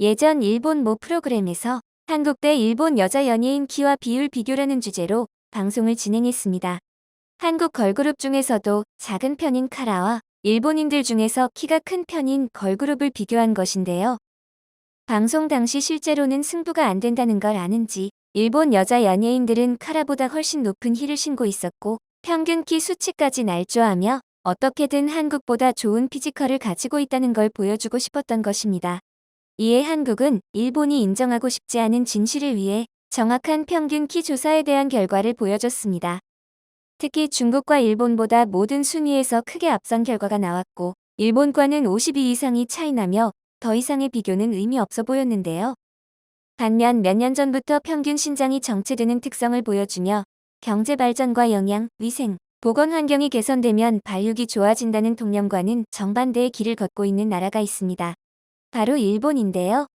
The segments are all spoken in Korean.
예전 일본 모 프로그램에서 한국 대 일본 여자 연예인 키와 비율 비교라는 주제로 방송을 진행했습니다. 한국 걸그룹 중에서도 작은 편인 카라와 일본인들 중에서 키가 큰 편인 걸그룹을 비교한 것인데요. 방송 당시 실제로는 승부가 안 된다는 걸 아는지 일본 여자 연예인들은 카라보다 훨씬 높은 힐을 신고 있었고 평균 키 수치까지 날조하며 어떻게든 한국보다 좋은 피지컬을 가지고 있다는 걸 보여주고 싶었던 것입니다. 이에 한국은 일본이 인정하고 싶지 않은 진실을 위해 정확한 평균 키 조사에 대한 결과를 보여줬습니다. 특히 중국과 일본보다 모든 순위에서 크게 앞선 결과가 나왔고 일본과는 52 이상이 차이나며 더 이상의 비교는 의미 없어 보였는데요. 반면 몇 년 전부터 평균 신장이 정체되는 특성을 보여주며 경제 발전과 영양, 위생, 보건 환경이 개선되면 발육이 좋아진다는 통념과는 정반대의 길을 걷고 있는 나라가 있습니다. 바로 일본인데요.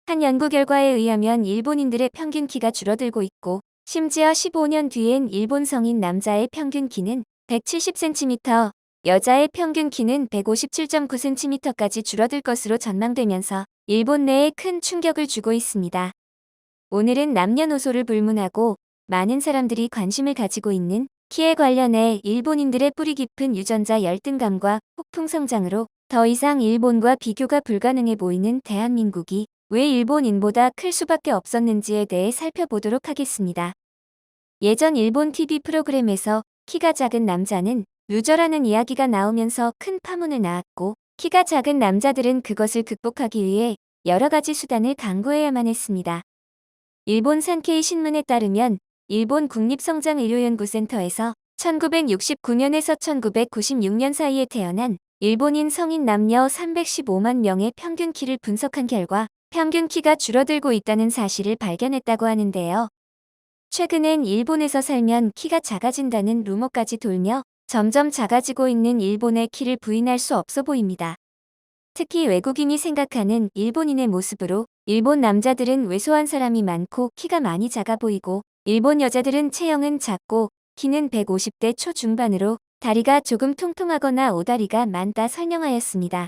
한 연구 결과에 의하면 일본인들의 평균 키가 줄어들고 있고 심지어 15년 뒤엔 일본 성인 남자의 평균 키는 170cm, 여자의 평균 키는 157.9cm까지 줄어들 것으로 전망되면서 일본 내에 큰 충격을 주고 있습니다. 오늘은 남녀노소를 불문하고 많은 사람들이 관심을 가지고 있는 키에 관련해 일본인들의 뿌리 깊은 유전자 열등감과 폭풍 성장으로 더 이상 일본과 비교가 불가능해 보이는 대한민국이 왜 일본인보다 클 수밖에 없었는지에 대해 살펴보도록 하겠습니다. 예전 일본 TV 프로그램에서 키가 작은 남자는 루저라는 이야기가 나오면서 큰 파문을 낳았고 키가 작은 남자들은 그것을 극복하기 위해 여러 가지 수단을 강구해야만 했습니다. 일본 산케이 신문에 따르면 일본 국립성장의료연구센터에서 1969년에서 1996년 사이에 태어난 일본인 성인 남녀 315만 명의 평균 키를 분석한 결과 평균 키가 줄어들고 있다는 사실을 발견했다고 하는데요. 최근엔 일본에서 살면 키가 작아진다는 루머까지 돌며 점점 작아지고 있는 일본의 키를 부인할 수 없어 보입니다. 특히 외국인이 생각하는 일본인의 모습으로 일본 남자들은 왜소한 사람이 많고 키가 많이 작아 보이고 일본 여자들은 체형은 작고 키는 150대 초중반으로 다리가 조금 통통하거나 오다리가 많다 설명하였습니다.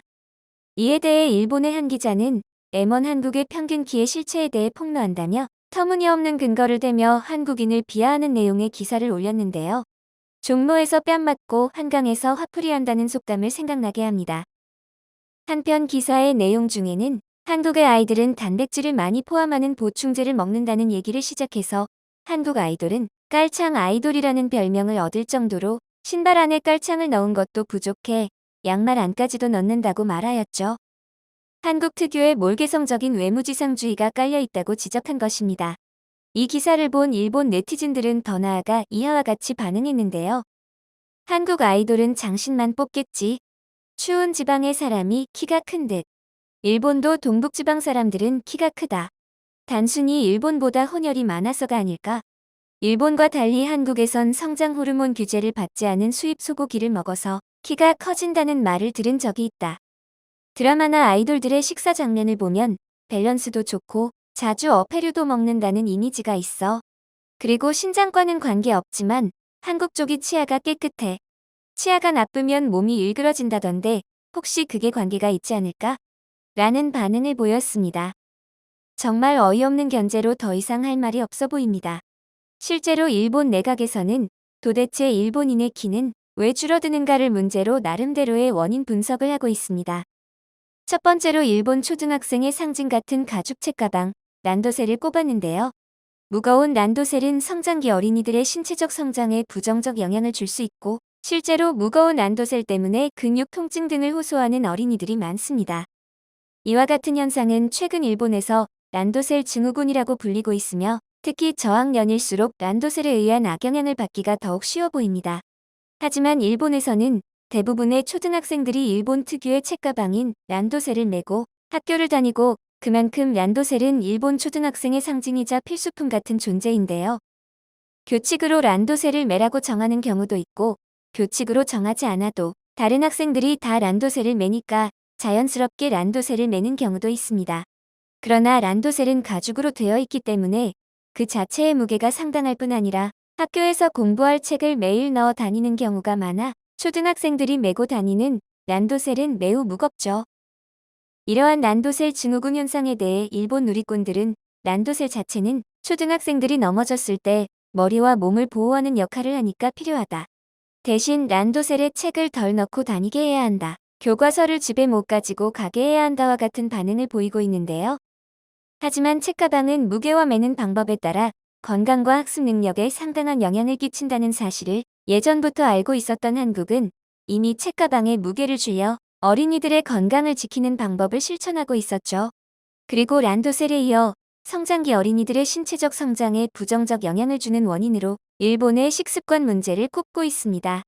이에 대해 일본의 한 기자는 M1 한국의 평균 키의 실체에 대해 폭로한다며 터무니없는 근거를 대며 한국인을 비하하는 내용의 기사를 올렸는데요. 종로에서 뺨 맞고 한강에서 화풀이 한다는 속담을 생각나게 합니다. 한편 기사의 내용 중에는 한국의 아이들은 단백질을 많이 포함하는 보충제를 먹는다는 얘기를 시작해서 한국 아이돌은 깔창 아이돌이라는 별명을 얻을 정도로 신발 안에 깔창을 넣은 것도 부족해 양말 안까지도 넣는다고 말하였죠. 한국 특유의 몰개성적인 외무지상주의가 깔려있다고 지적한 것입니다. 이 기사를 본 일본 네티즌들은 더 나아가 이하와 같이 반응했는데요. 한국 아이돌은 장신만 뽑겠지. 추운 지방의 사람이 키가 큰 듯. 일본도 동북지방 사람들은 키가 크다. 단순히 일본보다 혼혈이 많아서가 아닐까? 일본과 달리 한국에선 성장 호르몬 규제를 받지 않은 수입 소고기를 먹어서 키가 커진다는 말을 들은 적이 있다. 드라마나 아이돌들의 식사 장면을 보면 밸런스도 좋고 자주 어패류도 먹는다는 이미지가 있어. 그리고 신장과는 관계없지만 한국 쪽이 치아가 깨끗해. 치아가 나쁘면 몸이 일그러진다던데 혹시 그게 관계가 있지 않을까? 라는 반응을 보였습니다. 정말 어이없는 견제로 더 이상 할 말이 없어 보입니다. 실제로 일본 내각에서는 도대체 일본인의 키는 왜 줄어드는가를 문제로 나름대로의 원인 분석을 하고 있습니다. 첫 번째로 일본 초등학생의 상징 같은 가죽 책가방, 란도셀을 꼽았는데요. 무거운 란도셀은 성장기 어린이들의 신체적 성장에 부정적 영향을 줄 수 있고 실제로 무거운 란도셀 때문에 근육 통증 등을 호소하는 어린이들이 많습니다. 이와 같은 현상은 최근 일본에서 란도셀 증후군이라고 불리고 있으며 특히 저학년일수록 란도셀에 의한 악영향을 받기가 더욱 쉬워 보입니다. 하지만 일본에서는 대부분의 초등학생들이 일본 특유의 책가방인 란도셀을 메고 학교를 다니고 그만큼 란도셀은 일본 초등학생의 상징이자 필수품 같은 존재인데요. 교칙으로 란도셀을 매라고 정하는 경우도 있고 교칙으로 정하지 않아도 다른 학생들이 다 란도셀을 매니까 자연스럽게 란도셀을 매는 경우도 있습니다. 그러나 란도셀은 가죽으로 되어 있기 때문에 그 자체의 무게가 상당할 뿐 아니라 학교에서 공부할 책을 매일 넣어 다니는 경우가 많아 초등학생들이 메고 다니는 란도셀은 매우 무겁죠. 이러한 란도셀 증후군 현상에 대해 일본 누리꾼들은 란도셀 자체는 초등학생들이 넘어졌을 때 머리와 몸을 보호하는 역할을 하니까 필요하다. 대신 란도셀에 책을 덜 넣고 다니게 해야 한다. 교과서를 집에 못 가지고 가게 해야 한다와 같은 반응을 보이고 있는데요. 하지만 책가방은 무게와 매는 방법에 따라 건강과 학습 능력에 상당한 영향을 끼친다는 사실을 예전부터 알고 있었던 한국은 이미 책가방에 무게를 줄여 어린이들의 건강을 지키는 방법을 실천하고 있었죠. 그리고 란도셀에 이어 성장기 어린이들의 신체적 성장에 부정적 영향을 주는 원인으로 일본의 식습관 문제를 꼽고 있습니다.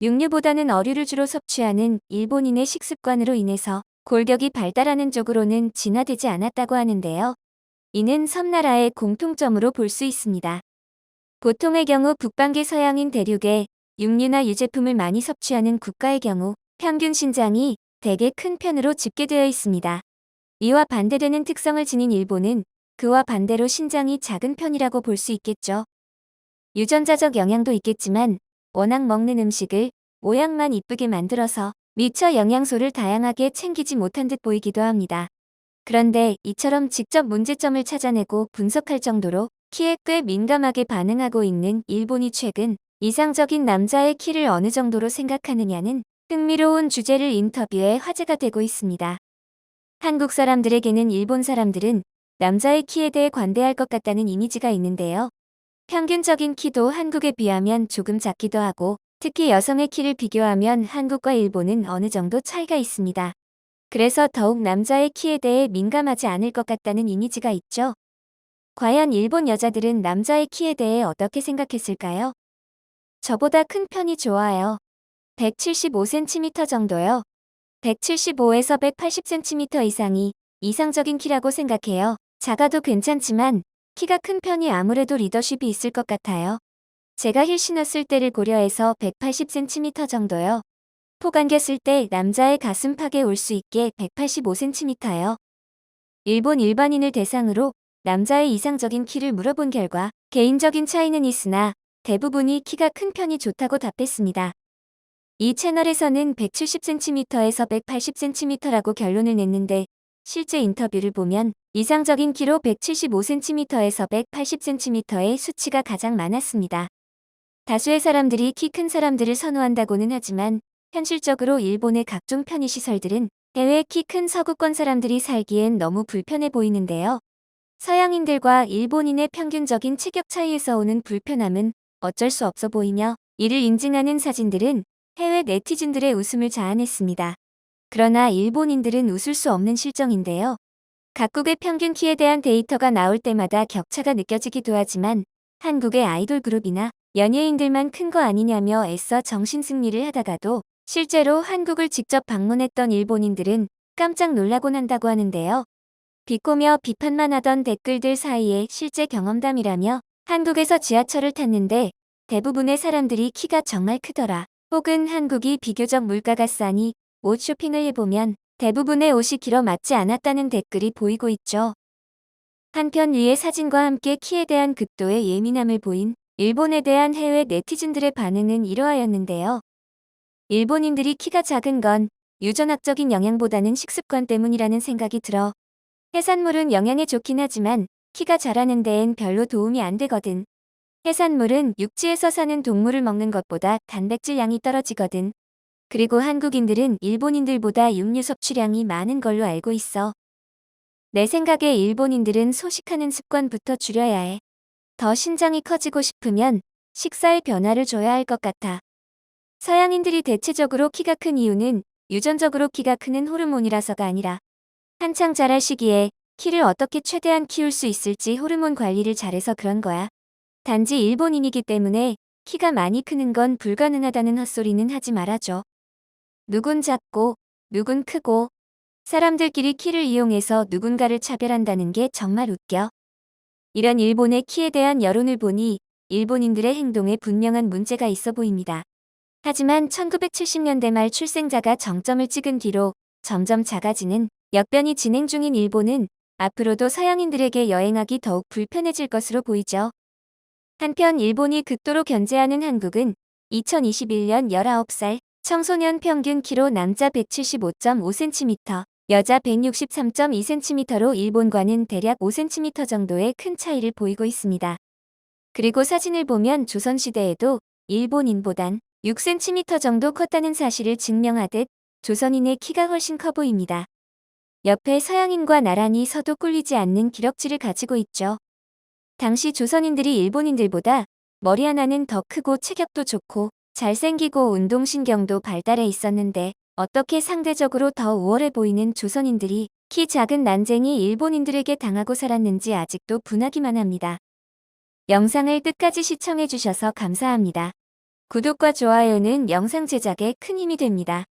육류보다는 어류를 주로 섭취하는 일본인의 식습관으로 인해서 골격이 발달하는 쪽으로는 진화되지 않았다고 하는데요. 이는 섬나라의 공통점으로 볼 수 있습니다. 보통의 경우 북반기 서양인 대륙에 육류나 유제품을 많이 섭취하는 국가의 경우 평균 신장이 대개 큰 편으로 집계되어 있습니다. 이와 반대되는 특성을 지닌 일본은 그와 반대로 신장이 작은 편이라고 볼 수 있겠죠. 유전자적 영향도 있겠지만 워낙 먹는 음식을 모양만 이쁘게 만들어서 미처 영양소를 다양하게 챙기지 못한 듯 보이기도 합니다. 그런데 이처럼 직접 문제점을 찾아내고 분석할 정도로 키에 꽤 민감하게 반응하고 있는 일본이 최근 이상적인 남자의 키를 어느 정도로 생각하느냐는 흥미로운 주제를 인터뷰에 화제가 되고 있습니다. 한국 사람들에게는 일본 사람들은 남자의 키에 대해 관대할 것 같다는 이미지가 있는데요. 평균적인 키도 한국에 비하면 조금 작기도 하고 특히 여성의 키를 비교하면 한국과 일본은 어느 정도 차이가 있습니다. 그래서 더욱 남자의 키에 대해 민감하지 않을 것 같다는 이미지가 있죠. 과연 일본 여자들은 남자의 키에 대해 어떻게 생각했을까요? 저보다 큰 편이 좋아요. 175cm 정도요. 175에서 180cm 이상이 이상적인 키라고 생각해요. 작아도 괜찮지만 키가 큰 편이 아무래도 리더십이 있을 것 같아요. 제가 힐 신었을 때를 고려해서 180cm 정도요. 폭 안겼을 때 남자의 가슴팍에 올 수 있게 185cm요. 일본 일반인을 대상으로 남자의 이상적인 키를 물어본 결과 개인적인 차이는 있으나 대부분이 키가 큰 편이 좋다고 답했습니다. 이 채널에서는 170cm에서 180cm라고 결론을 냈는데 실제 인터뷰를 보면 이상적인 키로 175cm에서 180cm의 수치가 가장 많았습니다. 다수의 사람들이 키 큰 사람들을 선호한다고는 하지만 현실적으로 일본의 각종 편의시설들은 해외 키 큰 서구권 사람들이 살기엔 너무 불편해 보이는데요. 서양인들과 일본인의 평균적인 체격 차이에서 오는 불편함은 어쩔 수 없어 보이며 이를 인증하는 사진들은 해외 네티즌들의 웃음을 자아냈습니다. 그러나 일본인들은 웃을 수 없는 실정인데요. 각국의 평균 키에 대한 데이터가 나올 때마다 격차가 느껴지기도 하지만 한국의 아이돌 그룹이나 연예인들만 큰 거 아니냐며 애써 정신승리를 하다가도 실제로 한국을 직접 방문했던 일본인들은 깜짝 놀라곤 한다고 하는데요. 비꼬며 비판만 하던 댓글들 사이에 실제 경험담이라며 한국에서 지하철을 탔는데 대부분의 사람들이 키가 정말 크더라. 혹은 한국이 비교적 물가가 싸니 옷 쇼핑을 해보면 대부분의 옷이 길어 맞지 않았다는 댓글이 보이고 있죠. 한편 위의 사진과 함께 키에 대한 극도의 예민함을 보인 일본에 대한 해외 네티즌들의 반응은 이러하였는데요. 일본인들이 키가 작은 건 유전학적인 영향보다는 식습관 때문이라는 생각이 들어. 해산물은 영양에 좋긴 하지만 키가 자라는 데엔 별로 도움이 안 되거든. 해산물은 육지에서 사는 동물을 먹는 것보다 단백질 양이 떨어지거든. 그리고 한국인들은 일본인들보다 육류 섭취량이 많은 걸로 알고 있어. 내 생각에 일본인들은 소식하는 습관부터 줄여야 해. 더 신장이 커지고 싶으면 식사에 변화를 줘야 할 것 같아. 서양인들이 대체적으로 키가 큰 이유는 유전적으로 키가 크는 호르몬이라서가 아니라 한창 자랄 시기에 키를 어떻게 최대한 키울 수 있을지 호르몬 관리를 잘해서 그런 거야. 단지 일본인이기 때문에 키가 많이 크는 건 불가능하다는 헛소리는 하지 말아줘. 누군 작고 누군 크고 사람들끼리 키를 이용해서 누군가를 차별한다는 게 정말 웃겨. 이런 일본의 키에 대한 여론을 보니 일본인들의 행동에 분명한 문제가 있어 보입니다. 하지만 1970년대 말 출생자가 정점을 찍은 뒤로 점점 작아지는 역변이 진행 중인 일본은 앞으로도 서양인들에게 여행하기 더욱 불편해질 것으로 보이죠. 한편 일본이 극도로 견제하는 한국은 2021년 19살 청소년 평균 키로 남자 175.5cm, 여자 163.2cm로 일본과는 대략 5cm 정도의 큰 차이를 보이고 있습니다. 그리고 사진을 보면 조선시대에도 일본인보단 6cm 정도 컸다는 사실을 증명하듯 조선인의 키가 훨씬 커 보입니다. 옆에 서양인과 나란히 서도 꿀리지 않는 기럭지를 가지고 있죠. 당시 조선인들이 일본인들보다 머리 하나는 더 크고 체격도 좋고 잘생기고 운동신경도 발달해 있었는데 어떻게 상대적으로 더 우월해 보이는 조선인들이 키 작은 난쟁이 일본인들에게 당하고 살았는지 아직도 분하기만 합니다. 영상을 끝까지 시청해 주셔서 감사합니다. 구독과 좋아요는 영상 제작에 큰 힘이 됩니다.